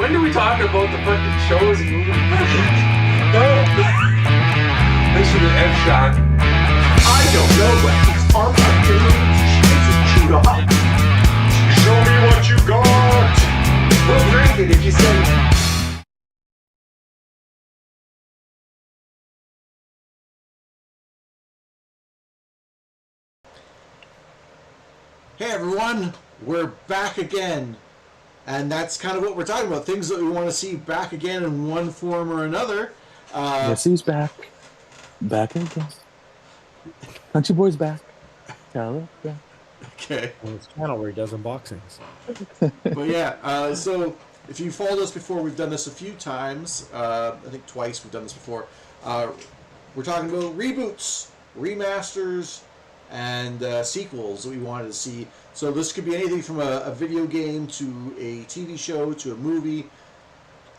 When do we talk about the fucking shows and movies? Thanks for the F shot. I don't know what these arms are doing. It's a chewed up. Show me what you got. We'll drink it if you say. Hey everyone, we're back again. And that's kind of what we're talking about. Things that we want to see back again in one form or another. Yes, he's back. Back again. Country Boy's back. Hello, back. Okay. On his channel where he does unboxings. But yeah, so if you followed us before, we've done this a few times. I think twice we've done this before. We're talking about reboots, remasters, and sequels that we wanted to see. So this could be anything from a video game to a TV show to a movie.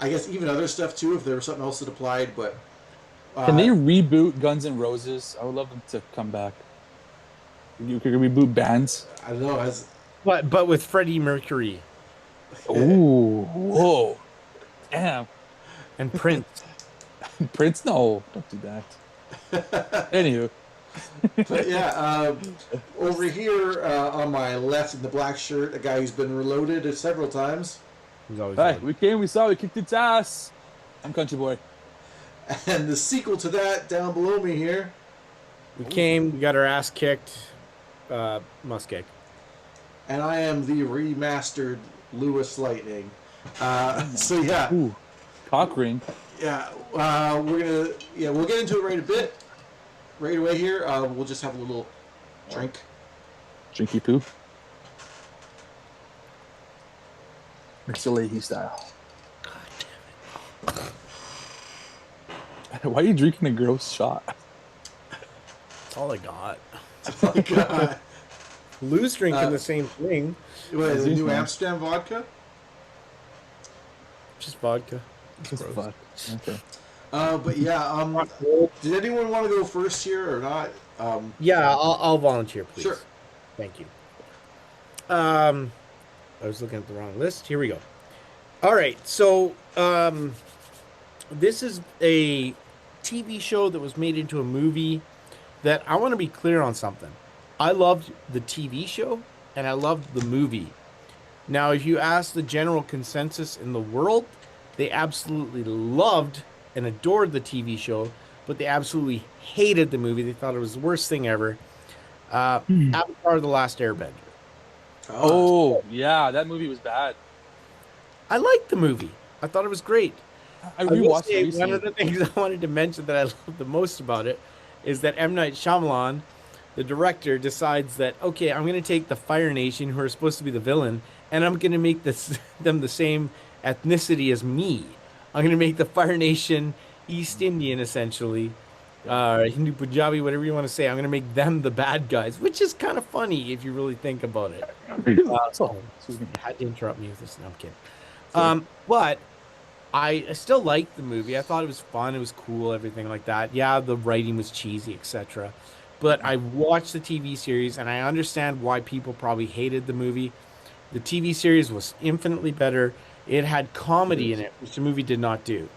I guess even other stuff too, if there was something else that applied. But can they reboot Guns N' Roses? I would love them to come back. You could reboot bands. I don't know. But with Freddie Mercury. Ooh, whoa, damn. And Prince. Prince? No, don't do that. Anywho. But yeah, over here on my left in the black shirt, a guy who's been reloaded several times. Hey, we came, we saw, we kicked its ass. I'm Country Boy. And the sequel to that down below me here. We came, we got our ass kicked. MussKeg. And I am the remastered LewisLightning. So yeah. Ooh, cock ring. Yeah, we'll get into it right away here. We'll just have a little drink. Drinky poo. Mr. Leahy style. God damn it. Why are you drinking a gross shot? That's all I got. Oh my God. Lou's drinking the same thing. What, the new Amsterdam vodka? Just vodka. Just fuck. Okay. But yeah, did anyone want to go first here or not? Yeah, I'll volunteer, please. Sure. Thank you. I was looking at the wrong list. Here we go. All right, so this is a TV show that was made into a movie that I want to be clear on something. I loved the TV show and I loved the movie. Now, if you ask the general consensus in the world, they absolutely loved and adored the TV show, but they absolutely hated the movie. They thought it was the worst thing ever. Avatar: The Last Airbender. Oh, yeah, that movie was bad. I liked the movie. I thought it was great. I rewatched it recently. One of the things I wanted to mention that I love the most about it is that M. Night Shyamalan, the director, decides that, okay, I'm going to take the Fire Nation, who are supposed to be the villain, and I'm going to make them the same ethnicity as me. I'm going to make the Fire Nation East Indian, essentially. Hindu, Punjabi, whatever you want to say. I'm going to make them the bad guys, which is kind of funny if you really think about it. Had to interrupt me with this. No, I'm kidding. But I still liked the movie. I thought it was fun. It was cool, everything like that. Yeah, the writing was cheesy, etc. But I watched the TV series, and I understand why people probably hated the movie. The TV series was infinitely better. It had comedy in it, which the movie did not do.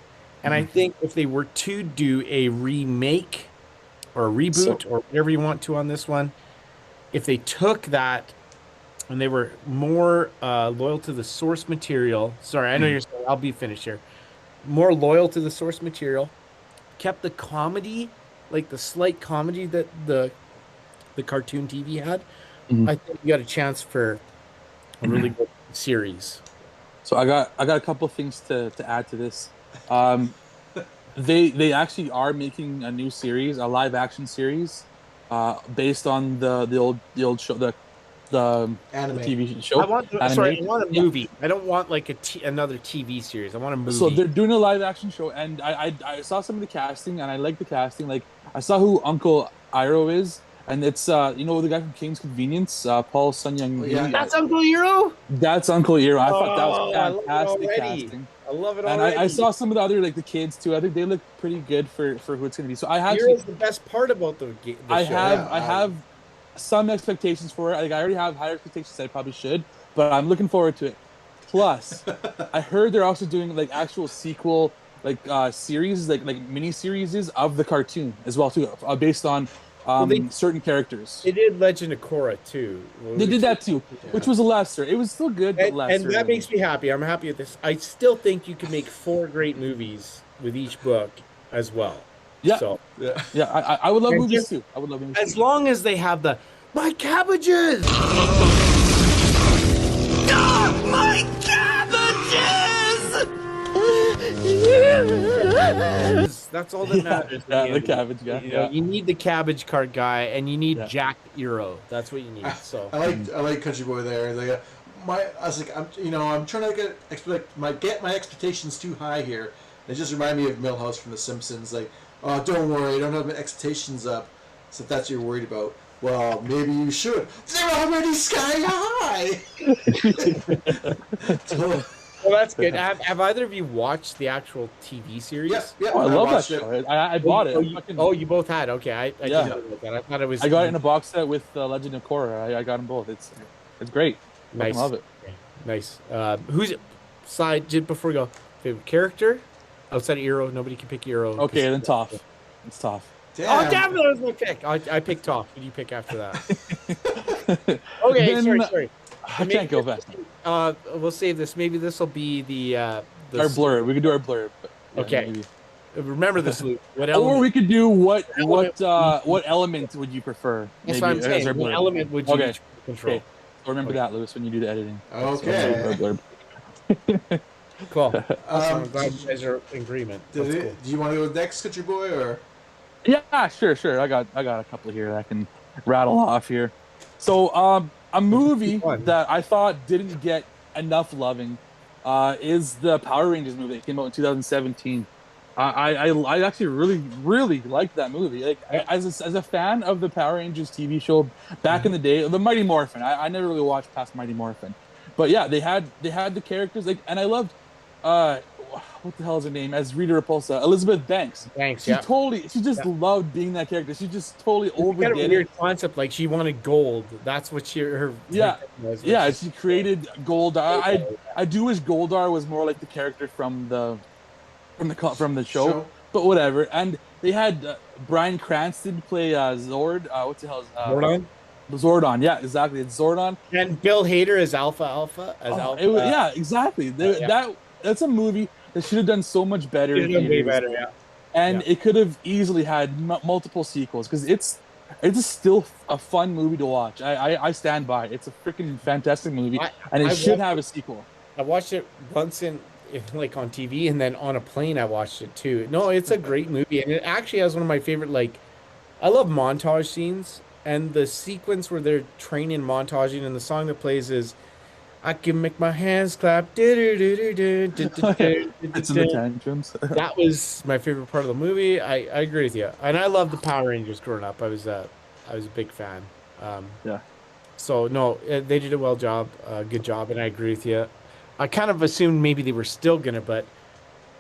And I think if they were to do a remake or a reboot or whatever you want to on this one, if they took that and they were more loyal to the source material. Sorry, I know you're saying, I'll be finished here. More loyal to the source material, kept the comedy, like the slight comedy that the cartoon TV had. I think you got a chance for a really good series. So I got a couple things to add to this. They actually are making a new series, a live action series, based on the old show, the anime. the TV show. I want a movie. Yeah. I don't want like another TV series. I want a movie. So they're doing a live action show, and I saw some of the casting, and I like the casting. Like I saw who Uncle Iroh is. And it's you know the guy from King's Convenience, Paul Sun-Young. Yeah. That's Uncle Iroh. That's Uncle Iroh. I thought that was fantastic casting. I love it and already. I saw some of the other like the kids too. I think they look pretty good for who it's gonna be. So I have Iroh's the best part about the show. I have some expectations for it. Like I already have higher expectations than I probably should, but I'm looking forward to it. Plus, I heard they're also doing like actual sequel, like series, like mini series of the cartoon as well too, based on certain characters. They did Legend of Korra too. They did that too, which was lesser. It was still good, but lesser. And that makes me happy. I'm happy with this. I still think you can make 4 great movies with each book as well. Yeah. So, yeah. I would love movies too. I would love movies as too. long as they have the my cabbages. My cabbages! That's all that matters. Yeah, the cabbage guy. You know, you need the cabbage cart guy, and you need Jack Eero. That's what you need. So I like Country Boy there. I was like, I'm trying to get my expectations too high here. It just reminded me of Milhouse from The Simpsons. Like, oh, don't worry, I don't have my expectations up. So if that's what you're worried about, well, maybe you should. They're already sky high. well, that's good. Have either of you watched the actual TV series? Yeah. Oh, I love that watched it. show. I bought it. You both had. Okay, I didn't know that. I thought it was. I got it in a box set with Legend of Korra. I got them both. It's great. Nice. I love it. Okay. Nice. Who's side? Just before we go, favorite character outside of Eero? Nobody can pick Eero. Okay, then Toph. It's Toph. Damn. Oh, damn! That was my pick. I picked Toph. Who do you pick after that? Okay, Then- sorry. I can't go fast. We'll save this. Maybe this will be the Our blurb. We could do our blurb. But, Okay. maybe. Remember this, Luke. What Or element? we could do what element would you prefer? That's maybe, what I'm as saying. our What blurb. element would you Okay. control? Okay. So remember that, Lewis, when you do the editing. Okay. Our blurb. Cool. Awesome. I'm glad you guys are in agreement. That's cool. Do you want to go next, Country Boy, or? Yeah, sure. I got a couple here that I can rattle off here. So, a movie Fun. that I thought didn't get enough loving is the Power Rangers movie that came out in 2017. I actually really liked that movie. Like as a fan of the Power Rangers TV show back in the day, the Mighty Morphin. I never really watched past Mighty Morphin, but yeah, they had the characters like, and I loved what the hell is her name as Rita Repulsa, Elizabeth Banks. Thanks. She Yeah. she just loved being that character. She just totally Kind of a overdid weird it. concept. Like she wanted gold. That's what her Yeah. was. Yeah, she created Goldar. I do wish Goldar was more like the character from the show, but whatever. And they had Bryan Cranston play Zord. What the hell is Zordon? Zordon, yeah, exactly. It's Zordon. And Bill Hader as Alpha. Yeah, exactly. That's a movie that should have done so much better. Should have done way better, yeah. And it could have easily had multiple sequels because it's still a fun movie to watch. I stand by. It's a freaking fantastic movie, and it should have a sequel. I watched it once like on TV, and then on a plane I watched it too. No, it's a great movie, and it actually has one of my favorite. Like, I love montage scenes, and the sequence where they're training, montaging, and the song that plays is "I Can Make My Hands Clap." It's in the tantrums. That was my favorite part of the movie. I agree with you, and I loved the Power Rangers growing up. I was a big fan. Yeah. So no, they did a good job, and I agree with you. I kind of assumed maybe they were still gonna, but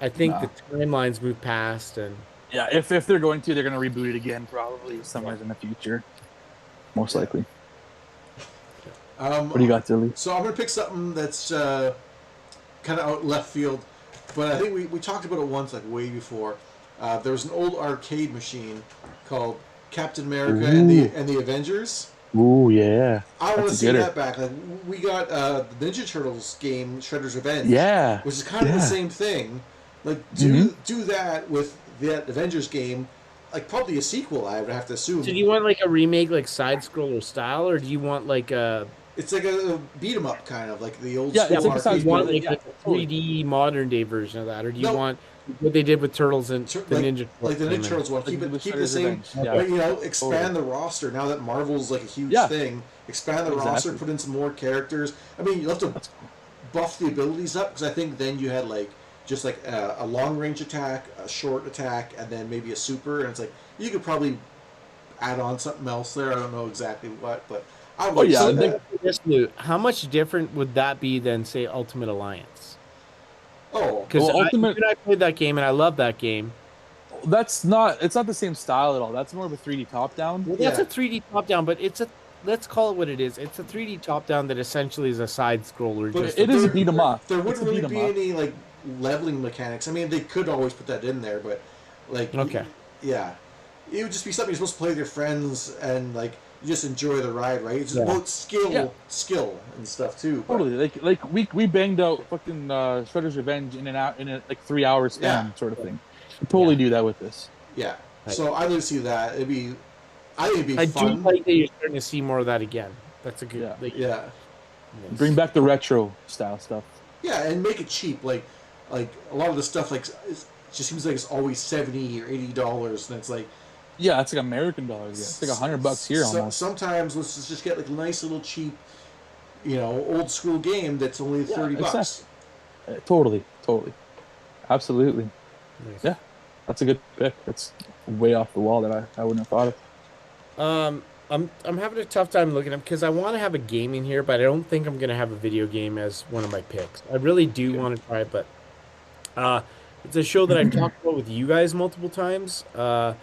I think the timelines moved past, and Yeah, if they're going to, they're going to reboot it again probably somewhere in the future, most likely. What do you got, Tilly? So I'm going to pick something that's kind of out left field, but I think we talked about it once, like way before. There was an old arcade machine called Captain America and the Avengers. Ooh, yeah. I want to see that back. Like, we got the Ninja Turtles game, Shredder's Revenge. Yeah. Which is kind of the same thing. Like, do that with the Avengers game. Like, probably a sequel, I would have to assume. So do you want like a remake, like side scroller style, or do you want like a? It's like a beat 'em up kind of, like the old Yeah, school it's like a arcade. side You want scroller. like a 3D modern day version of that, or do you want what they did with Turtles and the Ninja Turtles? Like the Ninja Turtles one, keep the same. Yeah. But, expand the roster now that Marvel's like a huge thing. Expand the roster, put in some more characters. I mean, you have to buff the abilities up because I think then you had like just like a long range attack, a short attack, and then maybe a super. And it's like you could probably add on something else there. I don't know exactly what, but I would. How much different would that be than say Ultimate Alliance? Oh, Because Ultimate. I played that game and I love that game. It's not the same style at all. That's more of a 3D top down. Well, that's a 3D top down, but it's let's call it what it is. It's a 3D top-down that essentially is a side scroller. But Just It is a beat 'em up. There It's wouldn't a really beat 'em be up. any like leveling mechanics. I mean, they could always put that in there, but like, Okay. yeah, it would just be something you're supposed to play with your friends and like you just enjoy the ride, right? It's just Yeah. about skill and stuff too. But, Totally. We banged out fucking Shredder's Revenge in a like 3 hour span Yeah. sort of thing. We totally do that with this. yeah, Right. so I'd like to see that. I think it'd be I fun. do like that you're starting to see more of that again. That's a good. Yeah. Like, Yeah, Bring back the retro style stuff. yeah, and make it cheap. Like a lot of the stuff like it just seems like it's always $70 or $80, and it's like. Yeah, it's like American dollars. Yeah. It's like $100 here almost. Sometimes let's just get like a nice little cheap, old school game that's only $30. exactly. Totally. Absolutely. Nice. Yeah. That's a good pick. That's way off the wall that I wouldn't have thought of. I'm having a tough time looking up because I want to have a game in here, but I don't think I'm gonna have a video game as one of my picks. I really do want to try it, but it's a show that I've talked about with you guys multiple times. I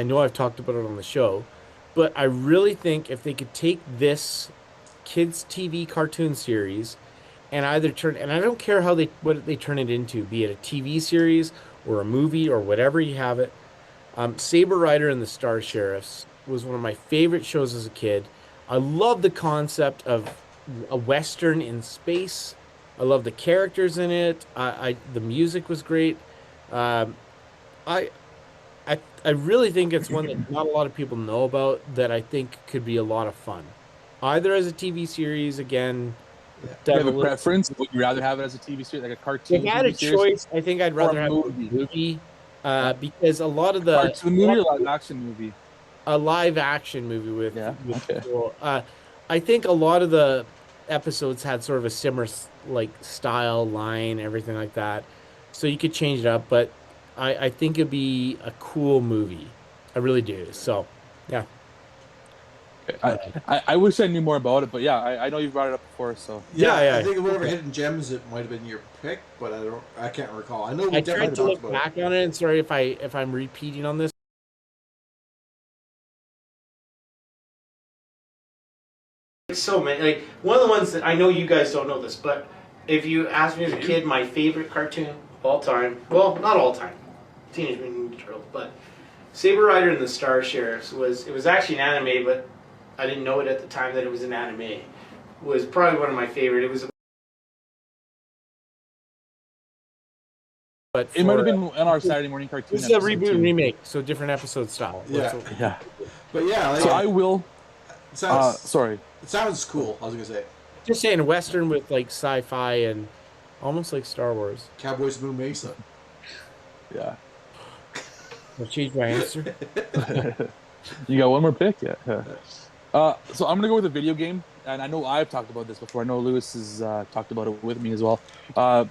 know I've talked about it on the show, but I really think if they could take this kids TV cartoon series and either and I don't care what they turn it into, be it a TV series or a movie or whatever you have it. Saber Rider and the Star Sheriffs was one of my favorite shows as a kid. I love the concept of a western in space. I love the characters in it. The music was great. I really think it's one that not a lot of people know about that I think could be a lot of fun. Either as a TV series, again. Do you have a preference? Would you rather have it as a TV series, like a cartoon? If I had a TV series? choice, I think I'd rather have a movie? movie because a lot of the Cartoon movie or live action movie? a live action movie with, Yeah, with okay. people. I think a lot of the episodes had sort of a similar like style, line, everything like that. So you could change it up, but I think it'd be a cool movie. I really do. So, yeah. I wish I knew more about it, but yeah, I know you've brought it up before, so Yeah. I think whatever Hidden Gems it might have been your pick, but I can't recall. I know we I definitely tried to talked look about it. back on it, and sorry if I'm repeating on this. So many, like one of the ones that I know you guys don't know this, but if you asked me as a kid, my favorite cartoon of all time, well, not all time, Teenage Mutant Ninja Turtles, but Saber Rider and the Star Sheriffs was actually an anime, but I didn't know it at the time that it was an anime. Was probably one of my favorite. It was. But it might have been on our Saturday morning cartoon. This is a episode, reboot too. and remake, so different episode style. Yeah. Yeah. But yeah, like, So I will. it sounds Sorry. it sounds cool. I was gonna say Just saying, a western with like sci-fi and almost like Star Wars. Cowboys of Moon Mesa. Yeah. I'll change my answer. You got one more pick? Yeah. So I'm gonna go with a video game, and I know I've talked about this before. I know Lewis has talked about it with me as well.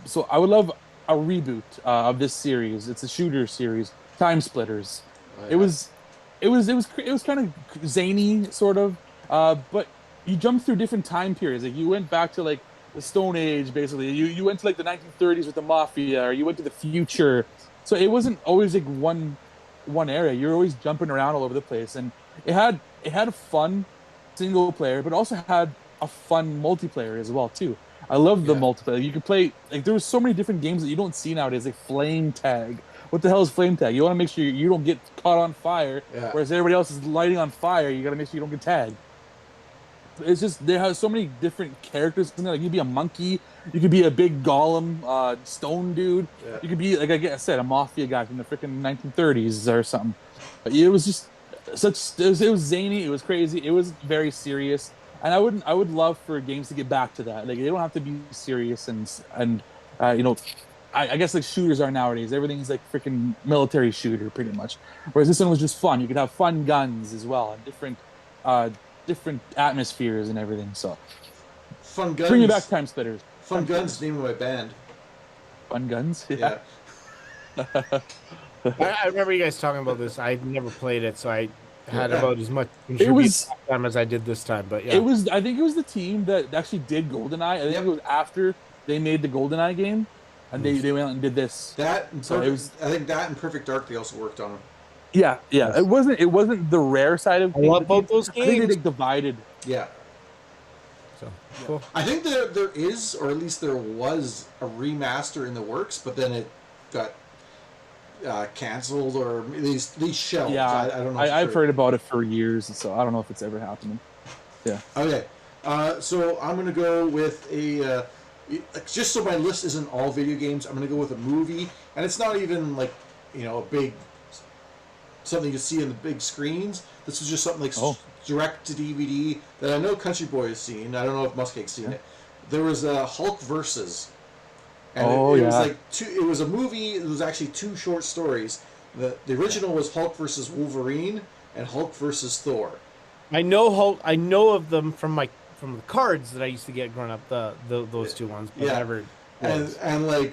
So I would love a reboot of this series. It's a shooter series, Time Splitters. Oh, It was kind of zany, sort of, but you jumped through different time periods. Like you went back to like the Stone Age, basically. You went to like the 1930s with the Mafia, or you went to the future. So it wasn't always like one area. You're always jumping around all over the place, and it had a fun single player, but also had a fun multiplayer as well too. I love the multiplayer. You could play like there was so many different games that you don't see nowadays, like flame tag. What the hell is flame tag? You want to make sure you don't get caught on fire, whereas everybody else is lighting on fire. You got to make sure you don't get tagged. It's just they have so many different characters in there. Like you could be a monkey, you could be a big golem, stone dude. Yeah. You could be like I said, a mafia guy from the freaking 1930s or something. But it was just it was zany. It was crazy. It was very serious. And I would love for games to get back to that. Like they don't have to be serious and I guess like shooters are nowadays. Everything's like freaking military shooter pretty much. Whereas this one was just fun. You could have fun guns as well, and different atmospheres and everything. So Fun Guns. bring you back, Time Splitters. Fun Guns, name of my band. Fun guns. Yeah. I remember you guys talking about this. I never played it, so I had about as much It was time as I did this time. But yeah, it was. I think it was the team that actually did GoldenEye. I think it was after they made the GoldenEye game, and they went out and did this. That and So it Perfect, was- I think that and Perfect Dark they also worked on. Yeah. It wasn't the rare side of I love both those I think they games. like, divided. Yeah. So cool. I think there is, or at least there was, a remaster in the works, but then it got canceled or at least shelved. Yeah, I don't know. I've heard about it for years, so I don't know if it's ever happening. Yeah. Okay, so I'm gonna go with a just so my list isn't all video games. I'm gonna go with a movie, and it's not even like a big something you see in the big screens. This is just something like direct to DVD that I know CountryBoy has seen. I don't know if MussKeg's seen it. There was a Hulk versus. And it was like it was a movie. It was actually 2 short stories. The original was Hulk versus Wolverine and Hulk versus Thor. I know Hulk. I know of them from the cards that I used to get growing up. Those 2 ones. But never. And like,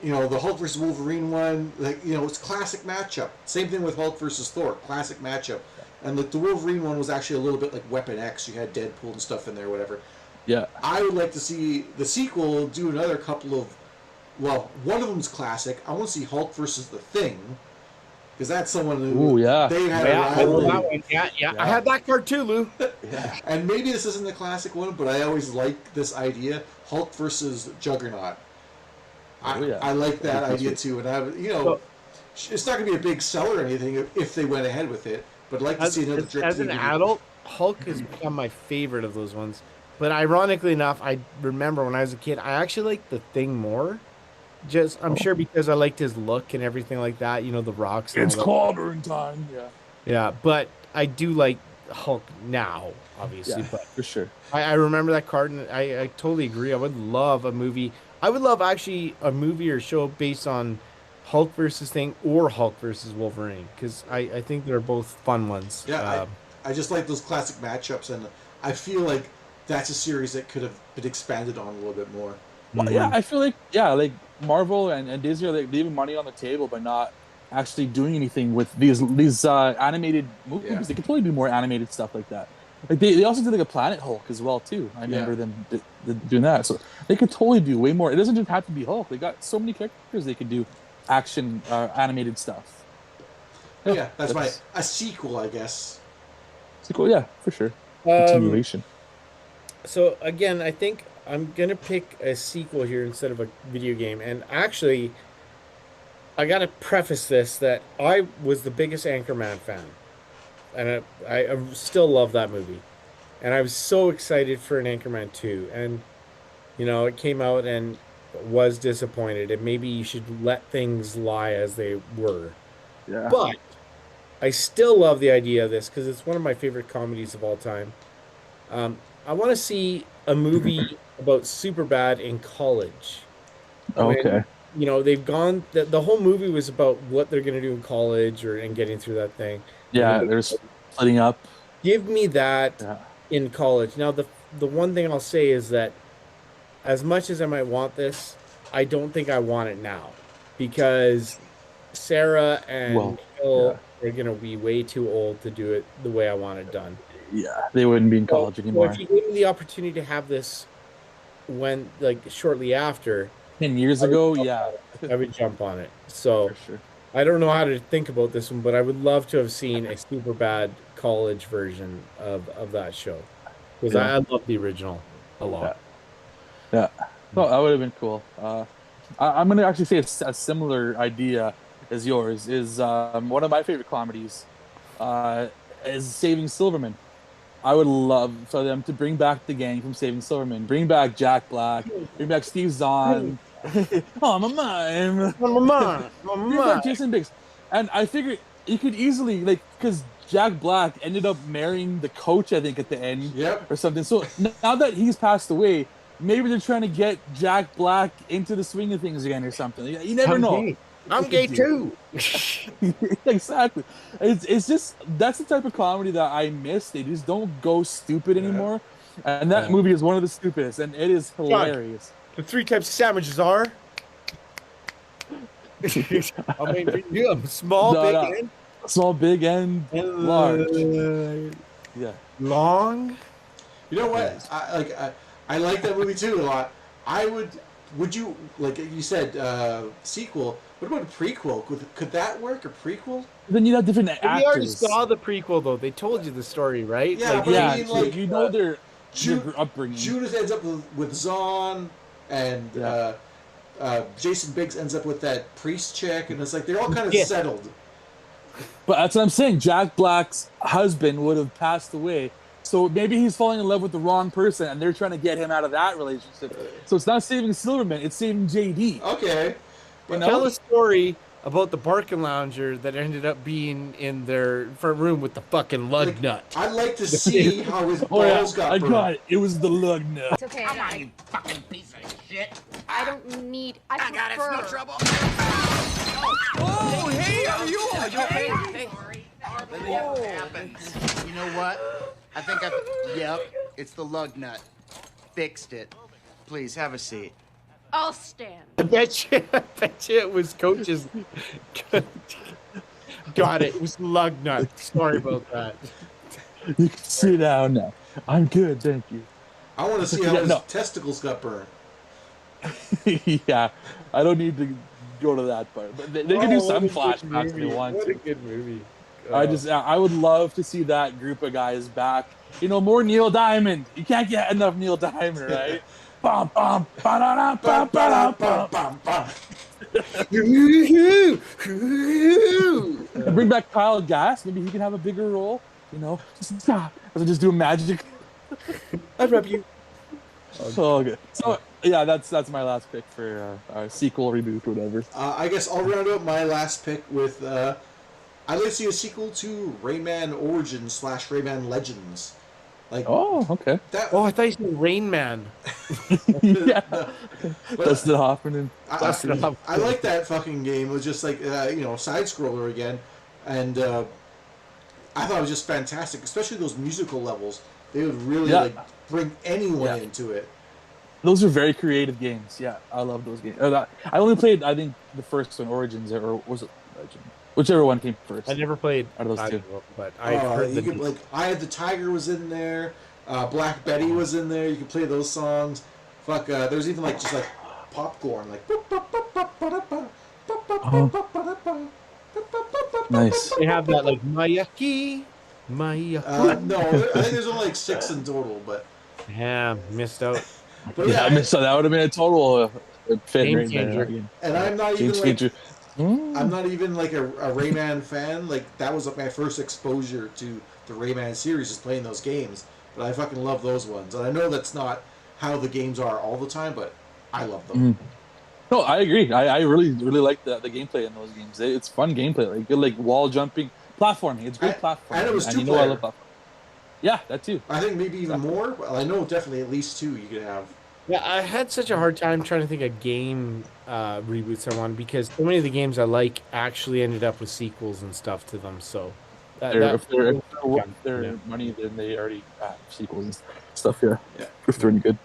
the Hulk versus Wolverine one, like it's classic matchup. Same thing with Hulk versus Thor, classic matchup. And the Wolverine one was actually a little bit like Weapon X. You had Deadpool and stuff in there, whatever. Yeah. I would like to see the sequel do another couple of. Well, one of them's classic. I want to see Hulk versus the Thing, because that's someone who they had a rivalry. That one. Yeah. I had that card too, Lou. And maybe this isn't the classic one, but I always like this idea: Hulk versus Juggernaut. I like that idea too, and it's not going to be a big seller or anything if they went ahead with it. But I'd like to see another. As an adult, Hulk has become my favorite of those ones. But ironically enough, I remember when I was a kid, I actually liked the Thing more. I'm sure because I liked his look and everything like that. The rocks. It's clobbering time. Yeah. Yeah, but I do like Hulk now, obviously. Yeah, but for sure. I remember that card, and I totally agree. I would love a movie. I would love actually a movie or show based on Hulk versus Thing or Hulk versus Wolverine, because I think they're both fun ones. Yeah, I just like those classic matchups, and I feel like that's a series that could have been expanded on a little bit more. Well, yeah, I feel like like Marvel and Disney are leaving money on the table by not actually doing anything with these animated movies. Yeah. They could totally do more animated stuff like that. Like they also did like a Planet Hulk as well too. I remember them doing that. So they could totally do way more. It doesn't just have to be Hulk. They got so many characters they could do action animated stuff. Yeah, that's a sequel, I guess. Sequel, yeah, for sure. Continuation. So again, I think I'm gonna pick a sequel here instead of a video game. And actually, I gotta preface this that I was the biggest Anchorman fan, and I still love that movie, and I was so excited for an Anchorman 2, and it came out and was disappointed, and maybe you should let things lie as they were. Yeah. But I still love the idea of this because it's one of my favorite comedies of all time. I want to see a movie about Superbad in college. Okay. They've gone. The whole movie was about what they're going to do in college and getting through that thing. Yeah, they're splitting up. Give me that in college. Now, the one thing I'll say is that as much as I might want this, I don't think I want it now because Sarah and Phil are going to be way too old to do it the way I want it done. Yeah, they wouldn't be in college anymore. If you gave me the opportunity to have this shortly after 10 years ago, I would jump on it. So for sure. I don't know how to think about this one, but I would love to have seen a super bad college version of that show because I love the original a lot. Yeah, no, that would have been cool. I'm going to actually say a similar idea as yours. Is one of my favorite comedies is Saving Silverman. I would love for them to bring back the gang from Saving Silverman, bring back Jack Black, bring back Steve Zahn. I'm a mime. Bring back Jason Biggs. And I figured you could easily, because Jack Black ended up marrying the coach, I think, at the end or something. So now that he's passed away, maybe they're trying to get Jack Black into the swing of things again or something. You never know. I'm gay too. Exactly. It's just that's the type of comedy that I miss. They just don't go stupid anymore, and that movie is one of the stupidest, and it is hilarious. The 3 types of sandwiches are. I'll make you them small, big, and large. Long. You know what? I like that movie too a lot. I would would you, like you said, sequel? What about a prequel? Could that work? A prequel? Then you have different We already actors. saw the prequel though. They told you the story, right? Yeah, Like, but Yeah, I mean, like, you know their upbringing. Judith ends up with Zahn, and Yeah. Jason Biggs ends up with that priest chick, and it's like they're all kind of Yeah. settled. But that's what I'm saying. Jack Black's husband would have passed away. So maybe he's falling in love with the wrong person and they're trying to get him out of that relationship. So it's not saving Silverman, it's saving JD. Okay. But Tell a story about the Barking Lounger that ended up being in their front room with the fucking lug nut. I'd like to see how his Oh, yeah. balls got I burned. got it. It was the lug nut. It's okay. Come on, you fucking piece of shit. I don't need. I got it. It's no prefer- trouble. Oh, hey, are you okay? Hey, what happens? You know what? Yep, it's the lug nut. Fixed it. Please, have a seat. I'll stand. I bet you it was Coach's. Got it. It was lug nut. Sorry about that. You can sit down now. I'm good, thank you. I want to see how Yeah, his no. testicles got burned. Yeah, I don't need to go to that part. But they can do some flashbacks if they want What to. a good movie. I would love to see that group of guys back. You know, more Neil Diamond. You can't get enough Neil Diamond, right? Bum, bum, ba-da-da, bum, ba-da, bum. Bring back Kyle Gass. Maybe he can have a bigger role. You know, just do magic. I'd rub you. Oh, good. So yeah, that's my last pick for sequel, reboot, whatever. I guess I'll round out my last pick with I'd like to see a sequel to Rayman Origins / Rayman Legends. Like Oh, okay. that. Oh, I thought you said Rain Man. Yeah, But Dustin Hoffman and I like that fucking game. It was just like side scroller again, and I thought it was just fantastic, especially those musical levels. They would really like bring anyone into it. Those are very creative games. Yeah, I love those games. I only played, I think, the first one, Origins, or was it Legend? Whichever one came first. I never played Out of those either, two. but I heard You could, like Eye of the Tiger was in there. Black Betty was in there. You could play those songs. Fuck, there's even like just like popcorn, like. Nice. they have that like Mayaki. No, I think there's only like 6 in total, but. Yeah, missed out. But Yeah, I missed that. That would have been a total fit Game right there. changer. And I'm not Game even like. changer. I'm not even like a Rayman fan. Like that was like my first exposure to the Rayman series, is playing those games. But I fucking love those ones, and I know that's not how the games are all the time, but I love them. No, I agree. I really like the gameplay in those games. It's fun gameplay, like good, like wall jumping, platforming. It's great platforming. and it was you know two-player. I love platforming. Yeah, that too. I think maybe even more. Well, I know definitely at least 2 you could have. Yeah, I had such a hard time trying to think of game reboots I wanted because so many of the games I like actually ended up with sequels and stuff to them. So If they're money, then they already have sequels and stuff. Yeah, if they're any good.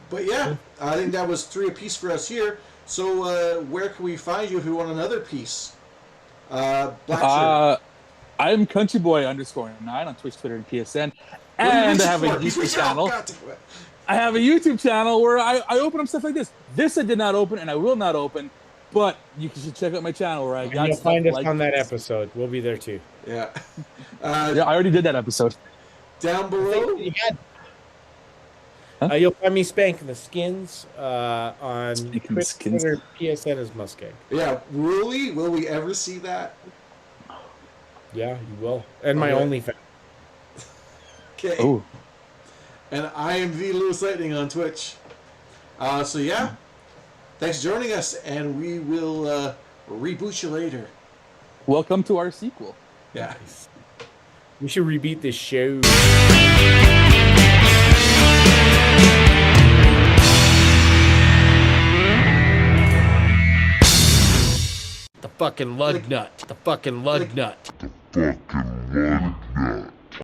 But yeah, I think that was 3 apiece for us here. So where can we find you if we want another piece? Blackshirt. I'm CountryBoy _9 on Twitch, Twitter, and PSN, and I have a YouTube channel. I have a YouTube channel where I open up stuff like this. This I did not open, and I will not open. But you should check out my channel where I got you'll stuff find us like on that this. episode. We'll be there too. Yeah. Yeah, I already did that episode. Down below. You'll find me spanking the skins on Spanking the Twitch, skins. Twitter, PSN as MussKeg. Yeah, really? Will we ever see that? Yeah, you will. And my Okay. OnlyFans. Okay. Oh, And I am the LewisLightning on Twitch. So yeah, thanks for joining us, and we will reboot you later. welcome to our sequel. Yeah. We should rebeat this show. The fucking lug nut. The fucking lug nut. fucking lug nut.